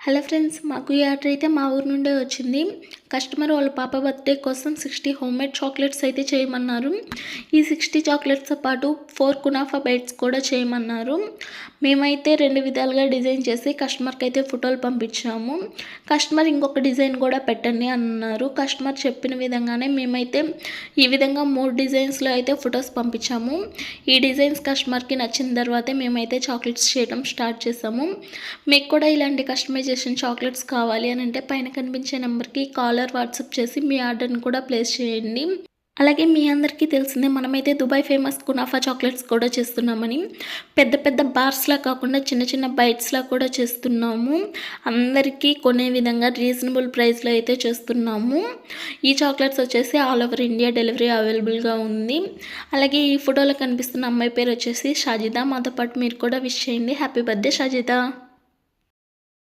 Hello friends, మాకు ఈ order అయితే మా ఊరు నుండే వచ్చింది. కస్టమర్ వాళ్ళ పాప బర్త్డే కోసం 60 హోమ్మేడ్ చాక్లెట్స్ అయితే చేయమన్నారు. ఈ 60 చాక్లెట్స్తో పాటు 4 కునాఫా బైట్స్ కూడా చేయమన్నారు. మేమైతే 2 విధాలుగా డిజైన్ చేసి కస్టమర్కి అయితే ఫోటోలు పంపించాము. కస్టమర్ ఇంకొక డిజైన్ కూడా పెట్టండి అన్నారు. కస్టమర్ చెప్పిన విధంగానే మేమైతే ఈ విధంగా 3 డిజైన్స్లో అయితే ఫొటోస్ పంపించాము. ఈ డిజైన్స్ కస్టమర్కి నచ్చిన తర్వాతే మేమైతే చాక్లెట్స్ చేయడం స్టార్ట్ చేసాము. మీకు కూడా ఇలాంటి కస్టమైజేషన్ చాక్లెట్స్ కావాలి అని అంటే పైన కనిపించే నెంబర్కి కాల్ ఆర్ వాట్సాప్ చేసి మీ ఆర్డర్ని కూడా ప్లేస్ చేయండి. అలాగే మీ అందరికీ తెలిసిందే, మనమైతే దుబాయ్ ఫేమస్ కునాఫా చాక్లెట్స్ కూడా చేస్తున్నామని. పెద్ద పెద్ద బార్స్లా కాకుండా చిన్న చిన్న బైట్స్లా కూడా చేస్తున్నాము. అందరికీ కొనే విధంగా రీజనబుల్ ప్రైస్లో అయితే చేస్తున్నాము. ఈ చాక్లెట్స్ వచ్చేసి ఆల్ ఓవర్ ఇండియా డెలివరీ అవైలబుల్గా ఉంది. అలాగే ఈ ఫోటోలో కనిపిస్తున్న అమ్మాయి పేరు వచ్చేసి షాజిదా. మాతో పాటు మీరు కూడా విష్ చేయండి. Happy birthday షాజిదా.